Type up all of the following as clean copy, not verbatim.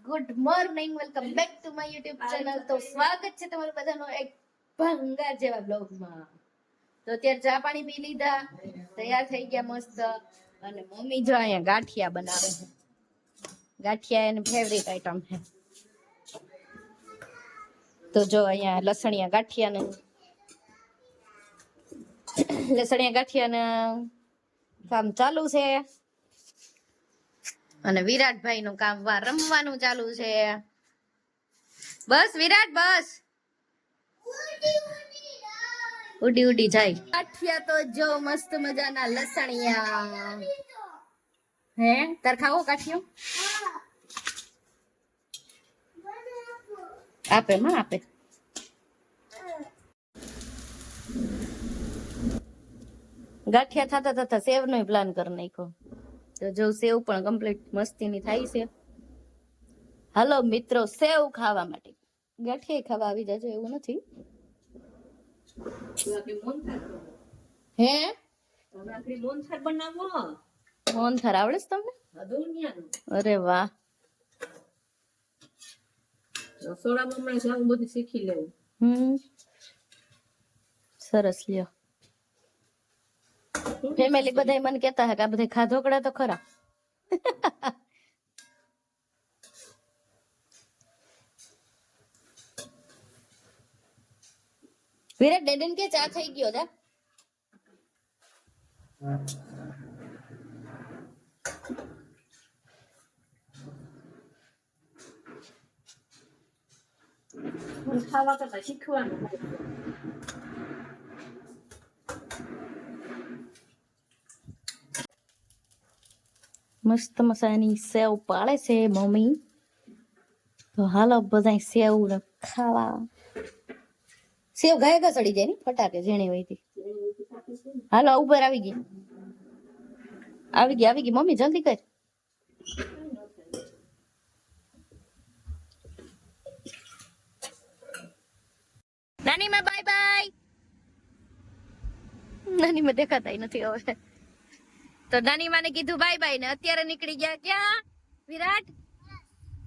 Good morning, welcome back to my YouTube channel. તો સ્વાગત છે તમારું બધાનું એક ભંગાર જેવા બ્લોગમાં. તો અત્યારે ચા પાણી પી લીધા, તૈયાર થઈ ગયા મસ્ત. અને મમ્મી જો અહીંયા ગાંઠિયા બનાવે છે. ગાંઠિયા એની ફેવરિટ આઈટમ છે. તો જો અહીંયા લસણિયા ગાંઠિયાના કામ ચાલુ છે. અને વિરાટભાઈ નું કામ રમવાનું ચાલુ છે. બસ વિરાટ બસ, ઉડી ઉડી જાય. ગાંઠિયા તો જો મસ્ત મજાના લસણિયા. હે તાર ખાવો ગાંઠિયો? આપે માં આપે. ગાંઠિયા થતા થતા સેવ નો પ્લાન કરી નાખ્યો. તો જો સેવ પણ કમ્પ્લીટ મસ્તીની થાય છે. હાલો મિત્રો, સેવ ખાવા માટે. ગાંઠિયા ખાવા આવી જાજો, એવું નથી. હે મોહનથાળ આવડે છે તમને? અરે વાહ, શીખી લેવું. સરસ લ્યો. ફેમિલી બધા મને કેતા હે કે આ બધા ખાધોકડા તો ખરા. વિરાટ ડેડન કે ચા થઈ ગયો દા. ખાવા કરતા શીખવાનું. મસ્ત મસાની સેવ પાડે છે મમ્મી. તો હાલો બધા સેવ ખાવા. સેવ ગાય ગા ચડી જાય ને ફટાકે જેણી હોય તી. હાલો ઉપર આવી ગઈ મમ્મી, જલ્દી કર. નાની માં બાય બાય. નાની માં દેખાતા નથી હવે. તો નાની માને કીધું બાય બાય ને અત્યારે નીકળી ગયા. ક્યાં વિરાટ?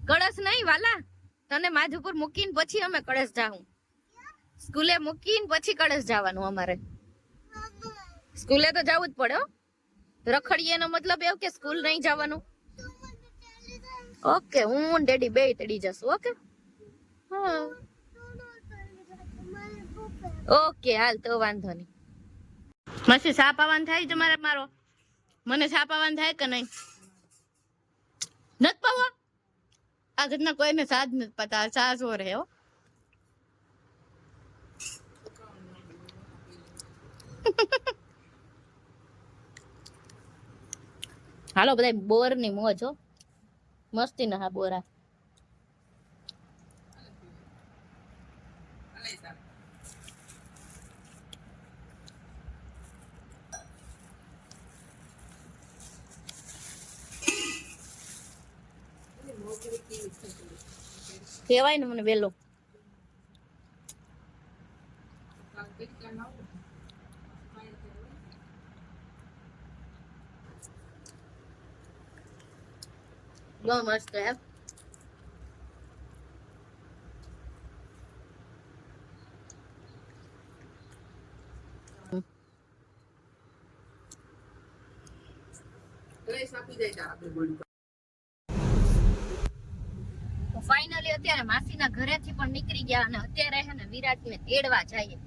કળશ નહીં વાલા, તને માધુપુર મૂકીને પછી અમે કળશ જાઉં. સ્કૂલે મૂકીને પછી કળશ જવાનું અમારે. સ્કૂલે તો જવું જ પડે. રખડીએ નો મતલબ એવું કે સ્કૂલ નહીં જવાનું. ઓકે, હું ડેડી બે તડી જશું. ઓકે હા ઓકે હાલ, તો વાંધો નહીં. મસી સાપ આવવાનું થાય તમારે? મારો મને સાપ આવવાનું થાય કે નહીં? નથી પાવો આ ઘટના કોઈને સાજ નથી પતા. સાજ હો રહે હો. હાલો બધા બોર ની મોજ હો, મસ્તી ના. હા બોરા કેવાય ને મને વેલો. બહુ મસ્ત હે. ફાઇનલી અત્યારે માસીના ઘરેથી પણ નીકળી ગયા અને અત્યારે હે ને વિરાટને તેડવા જઈએ.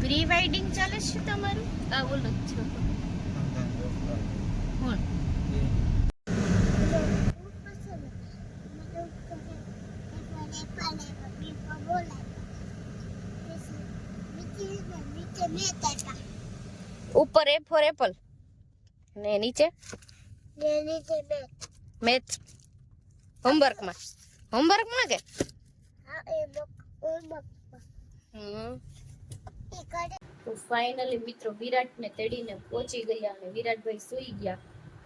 પ્રી વેડિંગ ચાલે છે તમારું? આ બોલો છો કોણ? ઉપર એ ફોર એપલ ને નીચે મેથ. હોમવર્કમાં કે તો ફાઇનલી મિત્રો વિરાટને તેડીને પહોંચી ગયા અને વિરાટભાઈ સૂઈ ગયા.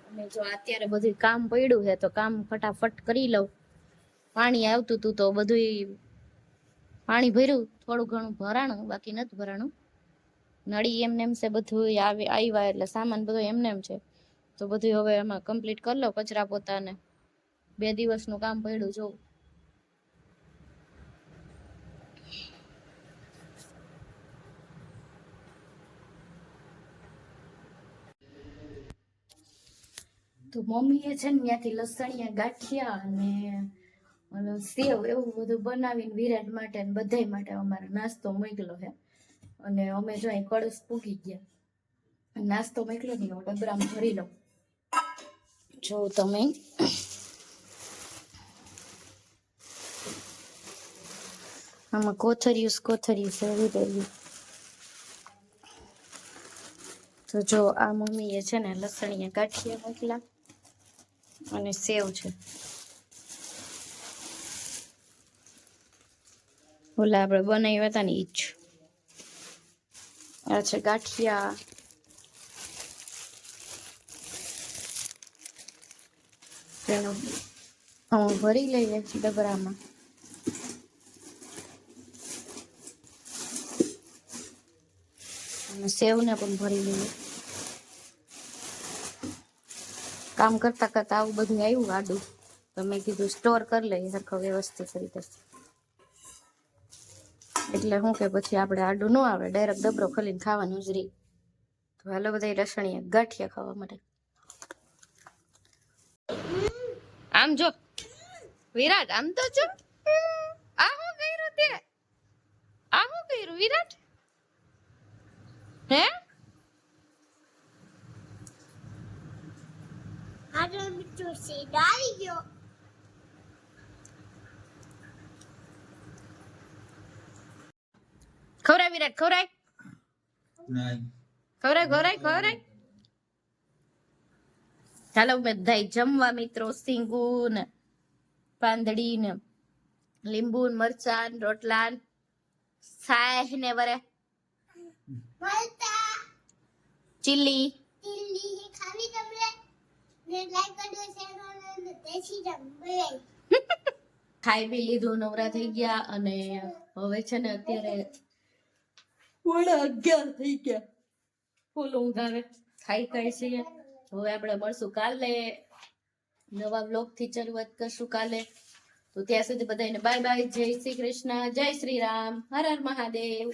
અને જો અત્યારે બધું કામ પડ્યું છે તો કામ ફટાફટ કરી લઉં. પાણી આવતું હતું તો બધું પાણી ભર્યું, થોડું ઘણું ભરાણું, બાકી નથી ભરાણું. નળી એમને એમ છે, બધું આવ્યા એટલે સામાન બધો એમને એમ છે. તો બધું હવે એમાં કમ્પ્લીટ કરી લો, કચરા પોતાને. 2 દિવસનું કામ પડ્યું જોઉં. તો મમ્મીએ છે ને ત્યાંથી લસણિયા ગાંઠિયા અને સેવ એવું બધું બનાવીને વિરાટ માટે અને બધાય માટે અમારે નાસ્તો મોકલો છે. અને અમે જો અહીં કળશ પૂગી ગયા. નાસ્તો મોકલો ને હું ડબરામાં ભરી લઉં. જો તમે આમાં કોથરિયું સેવી દેવી. તો જો આ મમ્મીએ છે ને લસણિયા ગાંઠિયા મોકલા અને સેવ છે. ઓલા આપણે બનાવ્યા હતા ને ઈ જ. આ છે ગાંઠિયા. તેનું હું ભરી લઈએ ડબરામાં. અને સેવને પણ ભરી લઈએ. કામ કરતા કરતા આવું બધું આવ્યું આડું, તો મેં કીધું સ્ટોર કરી લઈએ સરખો વ્યવસ્થિત રીતે. એટલે શું કે પછી આપણે આડું ન આવે, ડાયરેક્ટ ડબરો ખોલીને ખાવાનું જ રહી. તો હાલો બધા લસણિયા ગાંઠિયા ખાવા માટે. આમ જો વિરાટ, આમ તો જો આ શું કર્યું તે? આ શું કર્યું વિરાટ? હે આગળ મિત્રો છે ડાળી ગયો. ખવરાય વિરાટ, ખવરાય. ખવરાય. ચાલો બધાય જમવા મિત્રો. સિંગુ ને પાંદડી ને લીંબુ ને મરચાં રોટલા સાહ ને વરે મળતા ચીલી ખાવી તમને ને લાઈક કરજો, શેર કરજો, દેશી જમવે. ખાઈ પી લીધું, નવરા થઈ ગયા. અને હવે છે ને અત્યારે 11:30 થઈ ગયા. ફૂલ ઊંઘ આવે. ખાઈ છીએ. હવે આપણે મળશું કાલે, નવા બ્લોગ થી શરૂઆત કરશું કાલે. તો ત્યાં સુધી બધાને બાય બાય. જય શ્રી કૃષ્ણ, જય શ્રી રામ, હર હર મહાદેવ.